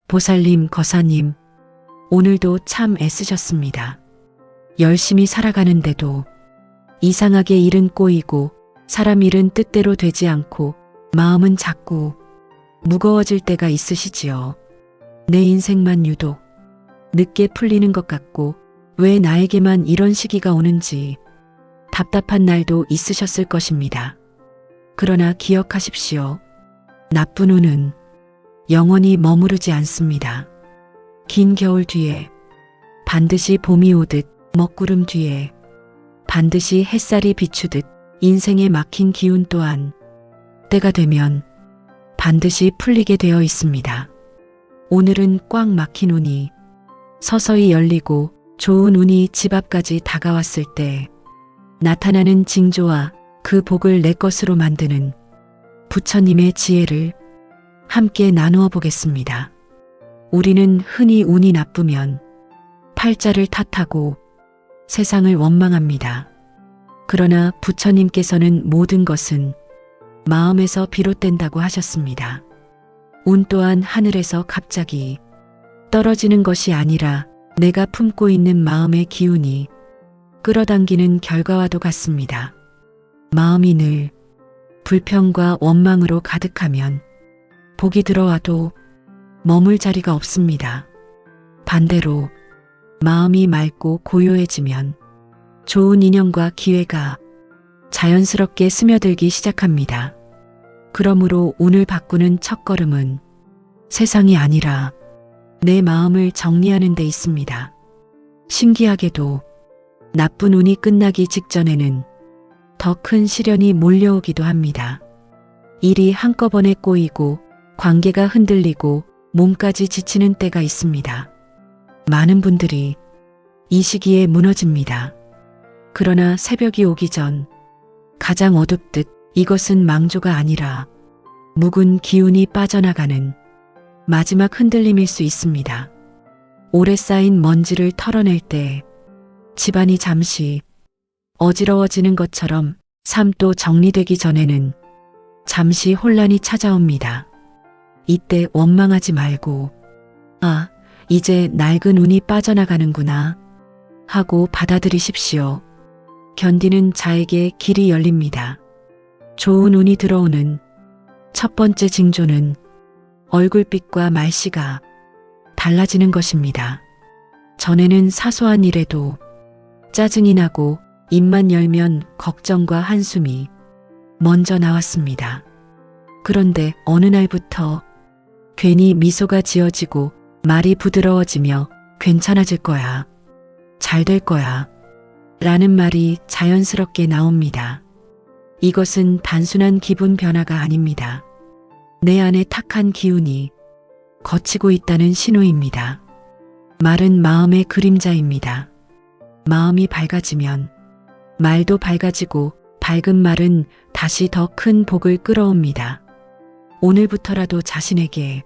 보살님, 거사님, 오늘도 참 애쓰셨습니다. 열심히 살아가는데도 이상하게 일은 꼬이고 사람 일은 뜻대로 되지 않고 마음은 자꾸 무거워질 때가 있으시지요. 내 인생만 유독 늦게 풀리는 것 같고 왜 나에게만 이런 시기가 오는지 답답한 날도 있으셨을 것입니다. 그러나 기억하십시오. 나쁜 운은 영원히 머무르지 않습니다. 긴 겨울 뒤에 반드시 봄이 오듯 먹구름 뒤에 반드시 햇살이 비추듯 인생에 막힌 기운 또한 때가 되면 반드시 풀리게 되어 있습니다. 오늘은 꽉 막힌 운이 서서히 열리고 좋은 운이 집 앞까지 다가왔을 때 나타나는 징조와 그 복을 내 것으로 만드는 부처님의 지혜를 함께 나누어 보겠습니다. 우리는 흔히 운이 나쁘면 팔자를 탓하고 세상을 원망합니다. 그러나 부처님께서는 모든 것은 마음에서 비롯된다고 하셨습니다. 운 또한 하늘에서 갑자기 떨어지는 것이 아니라 내가 품고 있는 마음의 기운이 끌어당기는 결과와도 같습니다. 마음이 늘 불평과 원망으로 가득하면 복이 들어와도 머물 자리가 없습니다. 반대로 마음이 맑고 고요해지면 좋은 인연과 기회가 자연스럽게 스며들기 시작합니다. 그러므로 운을 바꾸는 첫걸음은 세상이 아니라 내 마음을 정리하는 데 있습니다. 신기하게도 나쁜 운이 끝나기 직전에는 더 큰 시련이 몰려오기도 합니다. 일이 한꺼번에 꼬이고 관계가 흔들리고 몸까지 지치는 때가 있습니다. 많은 분들이 이 시기에 무너집니다. 그러나 새벽이 오기 전 가장 어둡듯 이것은 망조가 아니라 묵은 기운이 빠져나가는 마지막 흔들림일 수 있습니다. 오래 쌓인 먼지를 털어낼 때 집안이 잠시 어지러워지는 것처럼 삶도 정리되기 전에는 잠시 혼란이 찾아옵니다. 이때 원망하지 말고 아, 이제 낡은 운이 빠져나가는구나 하고 받아들이십시오. 견디는 자에게 길이 열립니다. 좋은 운이 들어오는 첫 번째 징조는 얼굴빛과 말씨가 달라지는 것입니다. 전에는 사소한 일에도 짜증이 나고 입만 열면 걱정과 한숨이 먼저 나왔습니다. 그런데 어느 날부터 괜히 미소가 지어지고 말이 부드러워지며 괜찮아질 거야, 잘 될 거야 라는 말이 자연스럽게 나옵니다. 이것은 단순한 기분 변화가 아닙니다. 내 안에 탁한 기운이 걷히고 있다는 신호입니다. 말은 마음의 그림자입니다. 마음이 밝아지면 말도 밝아지고 밝은 말은 다시 더 큰 복을 끌어옵니다. 오늘부터라도 자신에게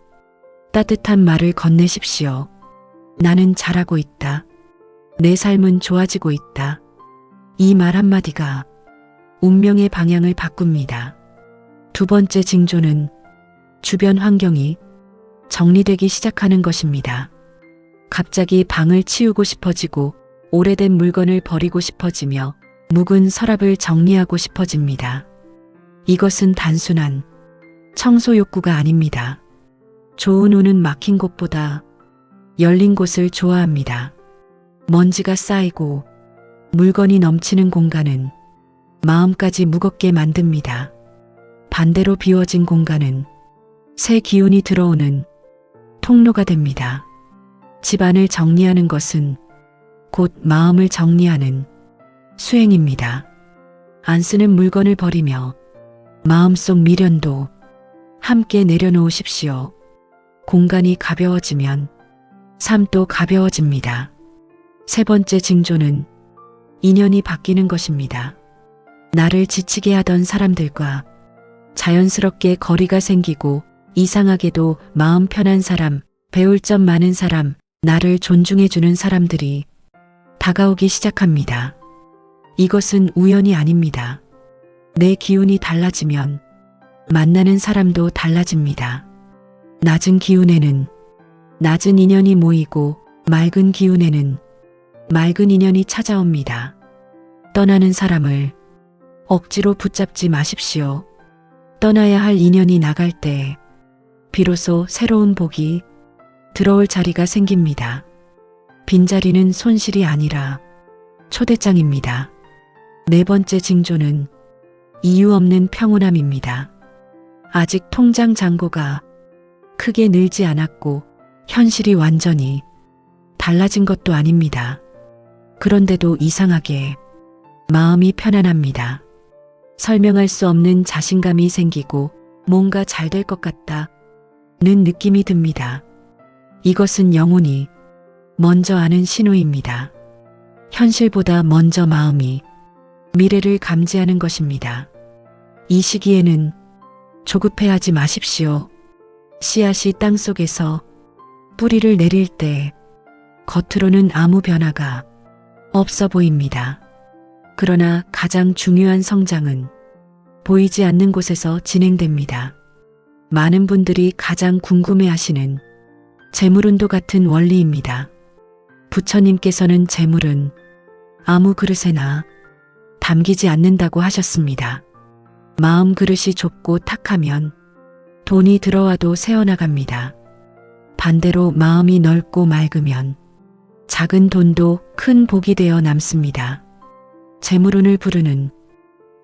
따뜻한 말을 건네십시오. 나는 잘하고 있다. 내 삶은 좋아지고 있다. 이 말 한마디가 운명의 방향을 바꿉니다. 두 번째 징조는 주변 환경이 정리되기 시작하는 것입니다. 갑자기 방을 치우고 싶어지고 오래된 물건을 버리고 싶어지며 묵은 서랍을 정리하고 싶어집니다. 이것은 단순한 청소 욕구가 아닙니다. 좋은 운은 막힌 곳보다 열린 곳을 좋아합니다. 먼지가 쌓이고 물건이 넘치는 공간은 마음까지 무겁게 만듭니다. 반대로 비워진 공간은 새 기운이 들어오는 통로가 됩니다. 집안을 정리하는 것은 곧 마음을 정리하는 수행입니다. 안 쓰는 물건을 버리며 마음속 미련도 함께 내려놓으십시오. 공간이 가벼워지면 삶도 가벼워집니다. 세 번째 징조는 인연이 바뀌는 것입니다. 나를 지치게 하던 사람들과 자연스럽게 거리가 생기고 이상하게도 마음 편한 사람, 배울 점 많은 사람, 나를 존중해주는 사람들이 다가오기 시작합니다. 이것은 우연이 아닙니다. 내 기운이 달라지면 만나는 사람도 달라집니다. 낮은 기운에는 낮은 인연이 모이고 맑은 기운에는 맑은 인연이 찾아옵니다. 떠나는 사람을 억지로 붙잡지 마십시오. 떠나야 할 인연이 나갈 때 비로소 새로운 복이 들어올 자리가 생깁니다. 빈자리는 손실이 아니라 초대장입니다. 네 번째 징조는 이유 없는 평온함입니다. 아직 통장 잔고가 크게 늘지 않았고 현실이 완전히 달라진 것도 아닙니다. 그런데도 이상하게 마음이 편안합니다. 설명할 수 없는 자신감이 생기고 뭔가 잘 될 것 같다는 느낌이 듭니다. 이것은 영혼이 먼저 아는 신호입니다. 현실보다 먼저 마음이 미래를 감지하는 것입니다. 이 시기에는 조급해하지 마십시오. 씨앗이 땅속에서 뿌리를 내릴 때 겉으로는 아무 변화가 없어 보입니다. 그러나 가장 중요한 성장은 보이지 않는 곳에서 진행됩니다. 많은 분들이 가장 궁금해하시는 재물운도 같은 원리입니다. 부처님께서는 재물은 아무 그릇에나 담기지 않는다고 하셨습니다. 마음 그릇이 좁고 탁하면 돈이 들어와도 새어나갑니다. 반대로 마음이 넓고 맑으면 작은 돈도 큰 복이 되어 남습니다. 재물운을 부르는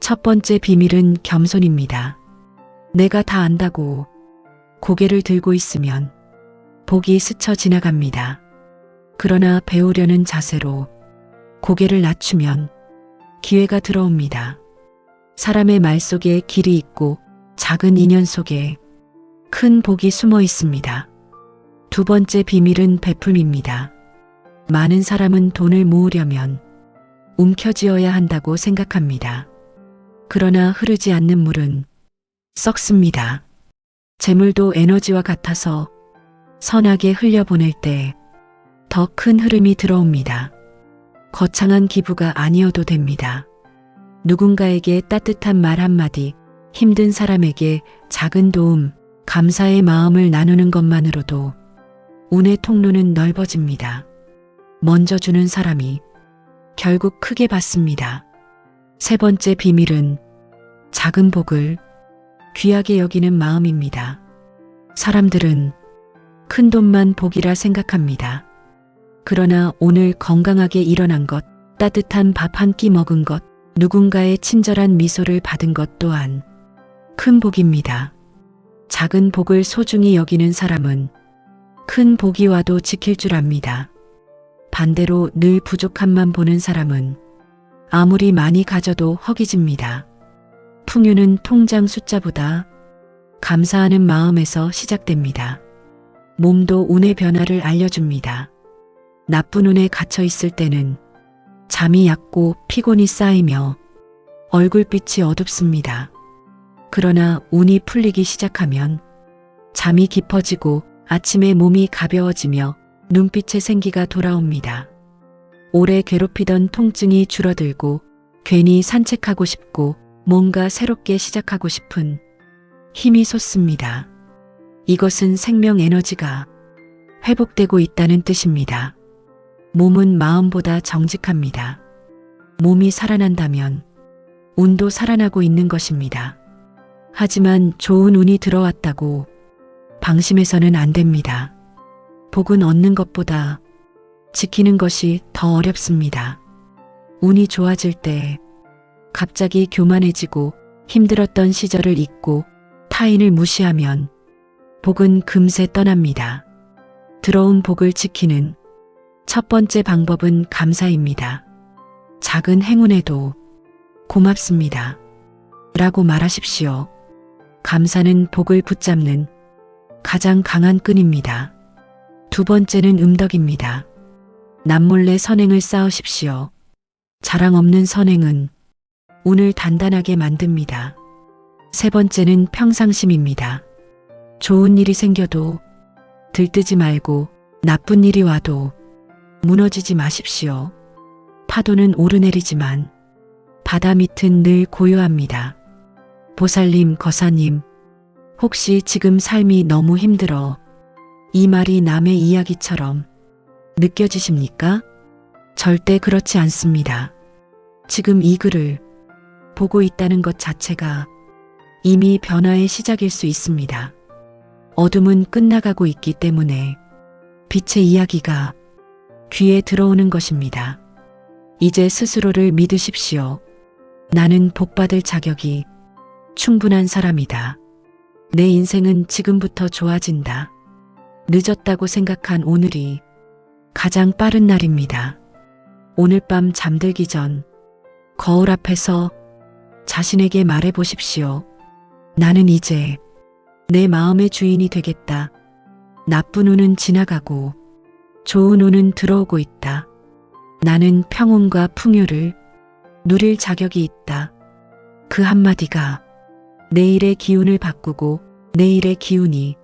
첫 번째 비밀은 겸손입니다. 내가 다 안다고 고개를 들고 있으면 복이 스쳐 지나갑니다. 그러나 배우려는 자세로 고개를 낮추면 기회가 들어옵니다. 사람의 말 속에 길이 있고 작은 인연 속에 큰 복이 숨어 있습니다. 두 번째 비밀은 베풀입니다. 많은 사람은 돈을 모으려면 움켜쥐어야 한다고 생각합니다. 그러나 흐르지 않는 물은 썩습니다. 재물도 에너지와 같아서 선하게 흘려보낼 때 더 큰 흐름이 들어옵니다. 거창한 기부가 아니어도 됩니다. 누군가에게 따뜻한 말 한마디, 힘든 사람에게 작은 도움, 감사의 마음을 나누는 것만으로도 운의 통로는 넓어집니다. 먼저 주는 사람이 결국 크게 받습니다. 세 번째 비밀은 작은 복을 귀하게 여기는 마음입니다. 사람들은 큰 돈만 복이라 생각합니다. 그러나 오늘 건강하게 일어난 것, 따뜻한 밥 한 끼 먹은 것, 누군가의 친절한 미소를 받은 것 또한 큰 복입니다. 작은 복을 소중히 여기는 사람은 큰 복이 와도 지킬 줄 압니다. 반대로 늘 부족함만 보는 사람은 아무리 많이 가져도 허기집니다. 풍요는 통장 숫자보다 감사하는 마음에서 시작됩니다. 몸도 운의 변화를 알려줍니다. 나쁜 운에 갇혀 있을 때는 잠이 얕고 피곤이 쌓이며 얼굴빛이 어둡습니다. 그러나 운이 풀리기 시작하면 잠이 깊어지고 아침에 몸이 가벼워지며 눈빛에 생기가 돌아옵니다. 오래 괴롭히던 통증이 줄어들고 괜히 산책하고 싶고 뭔가 새롭게 시작하고 싶은 힘이 솟습니다. 이것은 생명 에너지가 회복되고 있다는 뜻입니다. 몸은 마음보다 정직합니다. 몸이 살아난다면 운도 살아나고 있는 것입니다. 하지만 좋은 운이 들어왔다고 방심해서는 안 됩니다. 복은 얻는 것보다 지키는 것이 더 어렵습니다. 운이 좋아질 때 갑자기 교만해지고 힘들었던 시절을 잊고 타인을 무시하면 복은 금세 떠납니다. 들어온 복을 지키는 첫 번째 방법은 감사입니다. 작은 행운에도 고맙습니다. 라고 말하십시오. 감사는 복을 붙잡는 가장 강한 끈입니다. 두 번째는 음덕입니다. 남몰래 선행을 쌓으십시오. 자랑 없는 선행은 운을 단단하게 만듭니다. 세 번째는 평상심입니다. 좋은 일이 생겨도 들뜨지 말고 나쁜 일이 와도 무너지지 마십시오. 파도는 오르내리지만 바다 밑은 늘 고요합니다. 보살님, 거사님, 혹시 지금 삶이 너무 힘들어 이 말이 남의 이야기처럼 느껴지십니까? 절대 그렇지 않습니다. 지금 이 글을 보고 있다는 것 자체가 이미 변화의 시작일 수 있습니다. 어둠은 끝나가고 있기 때문에 빛의 이야기가 귀에 들어오는 것입니다. 이제 스스로를 믿으십시오. 나는 복받을 자격이 충분한 사람이다. 내 인생은 지금부터 좋아진다. 늦었다고 생각한 오늘이 가장 빠른 날입니다. 오늘 밤 잠들기 전 거울 앞에서 자신에게 말해 보십시오. 나는 이제 내 마음의 주인이 되겠다. 나쁜 운은 지나가고 좋은 운은 들어오고 있다. 나는 평온과 풍요를 누릴 자격이 있다. 그 한마디가 내일의 기운을 바꾸고 내일의 기운이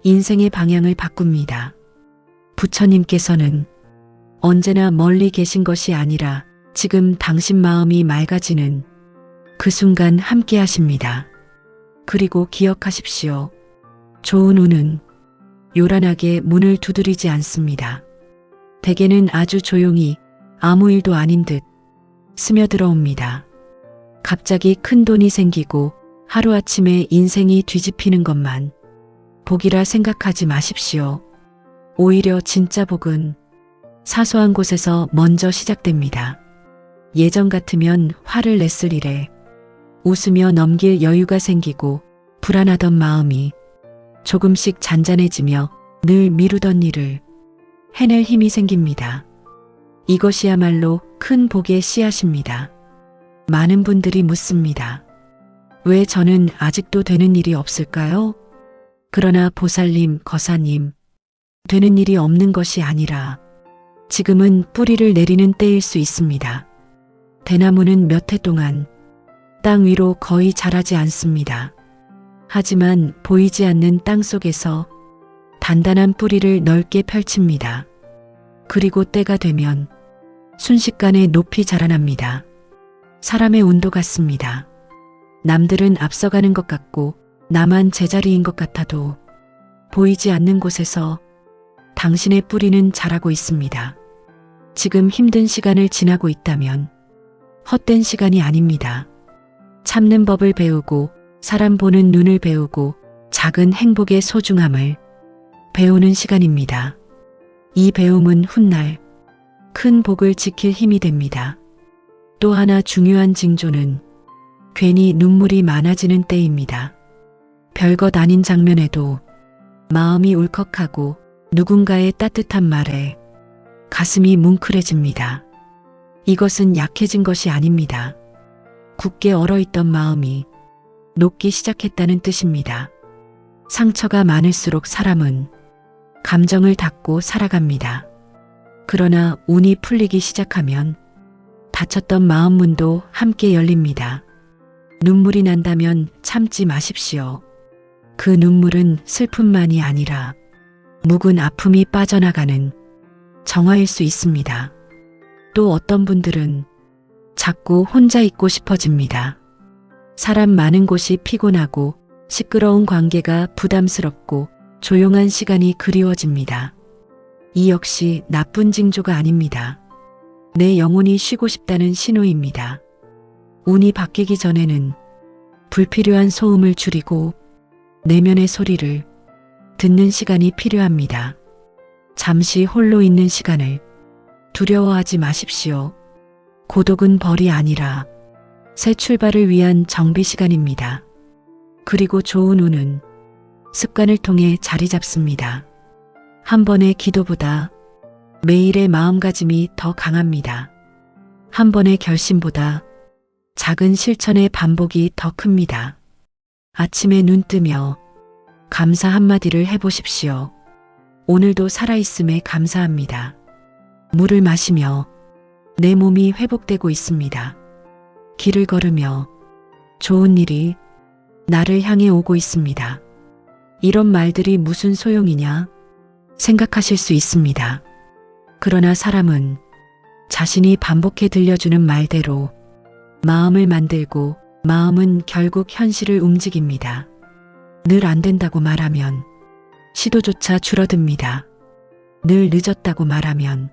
인생의 방향을 바꿉니다. 부처님께서는 언제나 멀리 계신 것이 아니라 지금 당신 마음이 맑아지는 그 순간 함께 하십니다. 그리고 기억하십시오. 좋은 운은 요란하게 문을 두드리지 않습니다. 대개는 아주 조용히 아무 일도 아닌 듯 스며들어 옵니다. 갑자기 큰 돈이 생기고 하루아침에 인생이 뒤집히는 것만 복이라 생각하지 마십시오. 오히려 진짜 복은 사소한 곳에서 먼저 시작됩니다. 예전 같으면 화를 냈을 일에 웃으며 넘길 여유가 생기고 불안하던 마음이 조금씩 잔잔해지며 늘 미루던 일을 해낼 힘이 생깁니다. 이것이야말로 큰 복의 씨앗입니다. 많은 분들이 묻습니다. 왜 저는 아직도 되는 일이 없을까요? 그러나 보살님, 거사님, 되는 일이 없는 것이 아니라 지금은 뿌리를 내리는 때일 수 있습니다. 대나무는 몇 해 동안 땅 위로 거의 자라지 않습니다. 하지만 보이지 않는 땅 속에서 단단한 뿌리를 넓게 펼칩니다. 그리고 때가 되면 순식간에 높이 자라납니다. 사람의 운도 같습니다. 남들은 앞서가는 것 같고 나만 제자리인 것 같아도 보이지 않는 곳에서 당신의 뿌리는 자라고 있습니다. 지금 힘든 시간을 지나고 있다면 헛된 시간이 아닙니다. 참는 법을 배우고 사람 보는 눈을 배우고 작은 행복의 소중함을 배우는 시간입니다. 이 배움은 훗날 큰 복을 지킬 힘이 됩니다. 또 하나 중요한 징조는 괜히 눈물이 많아지는 때입니다. 별것 아닌 장면에도 마음이 울컥하고 누군가의 따뜻한 말에 가슴이 뭉클해집니다. 이것은 약해진 것이 아닙니다. 굳게 얼어있던 마음이 녹기 시작했다는 뜻입니다. 상처가 많을수록 사람은 감정을 닫고 살아갑니다. 그러나 운이 풀리기 시작하면 닫혔던 마음 문도 함께 열립니다. 눈물이 난다면 참지 마십시오. 그 눈물은 슬픔만이 아니라 묵은 아픔이 빠져나가는 정화일 수 있습니다. 또 어떤 분들은 자꾸 혼자 있고 싶어집니다. 사람 많은 곳이 피곤하고 시끄러운 관계가 부담스럽고 조용한 시간이 그리워집니다. 이 역시 나쁜 징조가 아닙니다. 내 영혼이 쉬고 싶다는 신호입니다. 운이 바뀌기 전에는 불필요한 소음을 줄이고 내면의 소리를 듣는 시간이 필요합니다. 잠시 홀로 있는 시간을 두려워하지 마십시오. 고독은 벌이 아니라 새 출발을 위한 정비 시간입니다. 그리고 좋은 운은 습관을 통해 자리 잡습니다. 한 번의 기도보다 매일의 마음가짐이 더 강합니다. 한 번의 결심보다 작은 실천의 반복이 더 큽니다. 아침에 눈 뜨며 감사 한마디를 해보십시오. 오늘도 살아있음에 감사합니다. 물을 마시며 내 몸이 회복되고 있습니다. 길을 걸으며 좋은 일이 나를 향해 오고 있습니다. 이런 말들이 무슨 소용이냐 생각하실 수 있습니다. 그러나 사람은 자신이 반복해 들려주는 말대로 마음을 만들고 마음은 결국 현실을 움직입니다. 늘 안 된다고 말하면 시도조차 줄어듭니다. 늘 늦었다고 말하면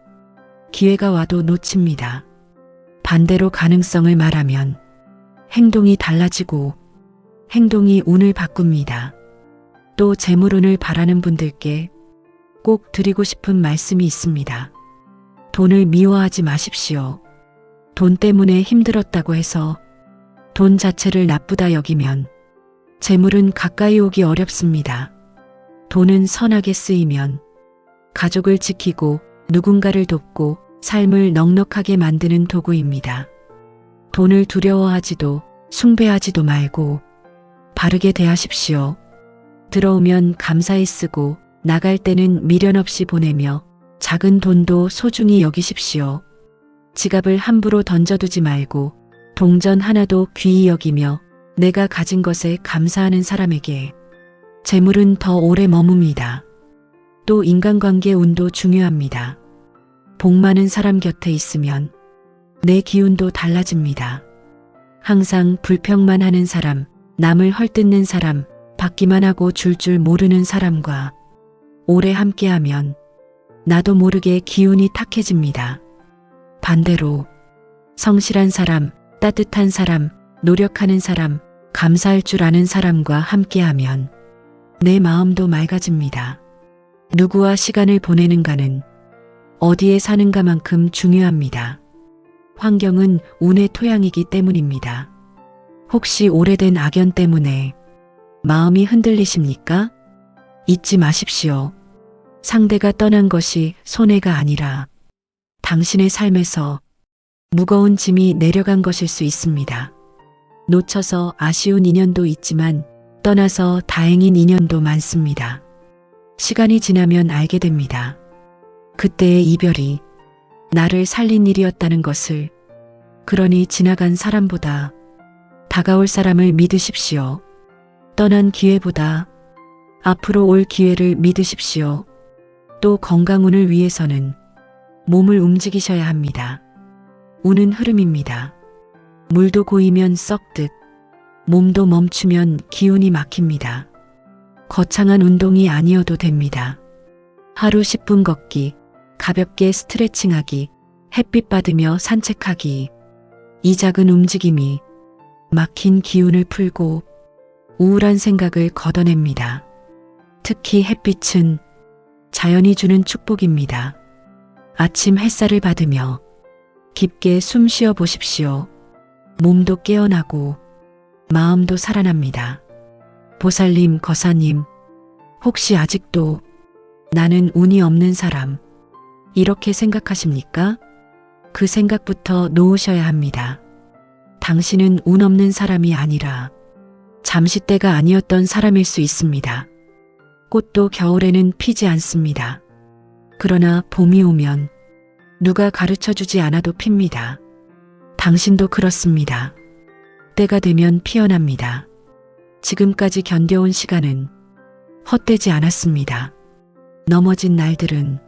기회가 와도 놓칩니다. 반대로 가능성을 말하면 행동이 달라지고 행동이 운을 바꿉니다. 또 재물운을 바라는 분들께 꼭 드리고 싶은 말씀이 있습니다. 돈을 미워하지 마십시오. 돈 때문에 힘들었다고 해서 돈 자체를 나쁘다 여기면 재물은 가까이 오기 어렵습니다. 돈은 선하게 쓰이면 가족을 지키고 누군가를 돕고 삶을 넉넉하게 만드는 도구입니다. 돈을 두려워하지도 숭배하지도 말고 바르게 대하십시오. 들어오면 감사히 쓰고 나갈 때는 미련 없이 보내며 작은 돈도 소중히 여기십시오. 지갑을 함부로 던져두지 말고 동전 하나도 귀히 여기며 내가 가진 것에 감사하는 사람에게 재물은 더 오래 머뭅니다. 또 인간관계 운도 중요합니다. 복 많은 사람 곁에 있으면 내 기운도 달라집니다. 항상 불평만 하는 사람, 남을 헐뜯는 사람, 받기만 하고 줄 모르는 사람과 오래 함께하면 나도 모르게 기운이 탁해집니다. 반대로 성실한 사람, 따뜻한 사람, 노력하는 사람, 감사할 줄 아는 사람과 함께하면 내 마음도 맑아집니다. 누구와 시간을 보내는가는 어디에 사는가만큼 중요합니다. 환경은 운의 토양이기 때문입니다. 혹시 오래된 악연 때문에 마음이 흔들리십니까? 잊지 마십시오. 상대가 떠난 것이 손해가 아니라 당신의 삶에서 무거운 짐이 내려간 것일 수 있습니다. 놓쳐서 아쉬운 인연도 있지만 떠나서 다행인 인연도 많습니다. 시간이 지나면 알게 됩니다. 그때의 이별이 나를 살린 일이었다는 것을. 그러니 지나간 사람보다 다가올 사람을 믿으십시오. 떠난 기회보다 앞으로 올 기회를 믿으십시오. 또 건강운을 위해서는 몸을 움직이셔야 합니다. 운은 흐름입니다. 물도 고이면 썩듯 몸도 멈추면 기운이 막힙니다. 거창한 운동이 아니어도 됩니다. 하루 10분 걷기, 가볍게 스트레칭하기, 햇빛 받으며 산책하기. 이 작은 움직임이 막힌 기운을 풀고 우울한 생각을 걷어냅니다. 특히 햇빛은 자연이 주는 축복입니다. 아침 햇살을 받으며 깊게 숨 쉬어 보십시오. 몸도 깨어나고 마음도 살아납니다. 보살님, 거사님, 혹시 아직도 나는 운이 없는 사람, 이렇게 생각하십니까? 그 생각부터 놓으셔야 합니다. 당신은 운 없는 사람이 아니라 잠시 때가 아니었던 사람일 수 있습니다. 꽃도 겨울에는 피지 않습니다. 그러나 봄이 오면 누가 가르쳐주지 않아도 핍니다. 당신도 그렇습니다. 때가 되면 피어납니다. 지금까지 견뎌온 시간은 헛되지 않았습니다. 넘어진 날들은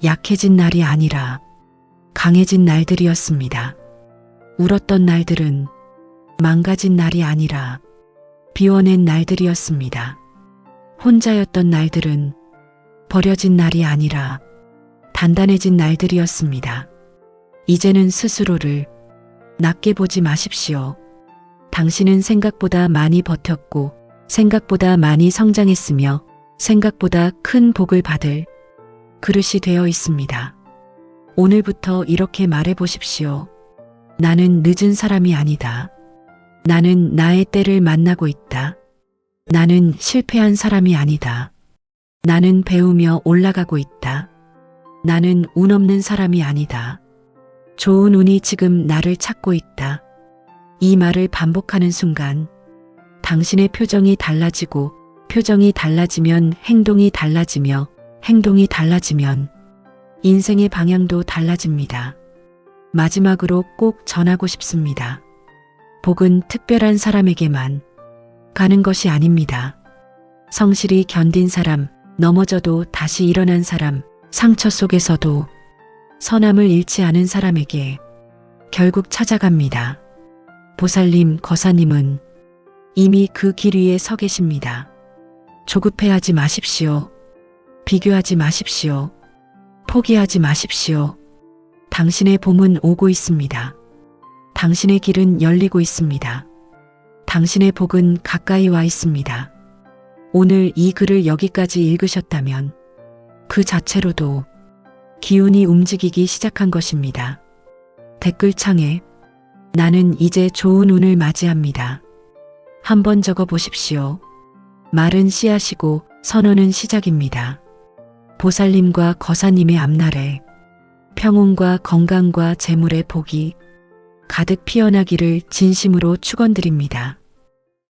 약해진 날이 아니라 강해진 날들이었습니다. 울었던 날들은 망가진 날이 아니라 비워낸 날들이었습니다. 혼자였던 날들은 버려진 날이 아니라 단단해진 날들이었습니다. 이제는 스스로를 낮게 보지 마십시오. 당신은 생각보다 많이 버텼고 생각보다 많이 성장했으며 생각보다 큰 복을 받을 그릇이 되어 있습니다. 오늘부터 이렇게 말해 보십시오. 나는 늦은 사람이 아니다. 나는 나의 때를 만나고 있다. 나는 실패한 사람이 아니다. 나는 배우며 올라가고 있다. 나는 운 없는 사람이 아니다. 좋은 운이 지금 나를 찾고 있다. 이 말을 반복하는 순간 당신의 표정이 달라지고 표정이 달라지면 행동이 달라지며 행동이 달라지면 인생의 방향도 달라집니다. 마지막으로 꼭 전하고 싶습니다. 복은 특별한 사람에게만 가는 것이 아닙니다. 성실히 견딘 사람, 넘어져도 다시 일어난 사람, 상처 속에서도 선함을 잃지 않은 사람에게 결국 찾아갑니다. 보살님, 거사님은 이미 그 길 위에 서 계십니다. 조급해하지 마십시오. 비교하지 마십시오. 포기하지 마십시오. 당신의 봄은 오고 있습니다. 당신의 길은 열리고 있습니다. 당신의 복은 가까이 와 있습니다. 오늘 이 글을 여기까지 읽으셨다면 그 자체로도 기운이 움직이기 시작한 것입니다. 댓글창에 나는 이제 좋은 운을 맞이합니다. 한번 적어 보십시오. 말은 씨앗이고 선언은 시작입니다. 보살님과 거사님의 앞날에 평온과 건강과 재물의 복이 가득 피어나기를 진심으로 축원드립니다.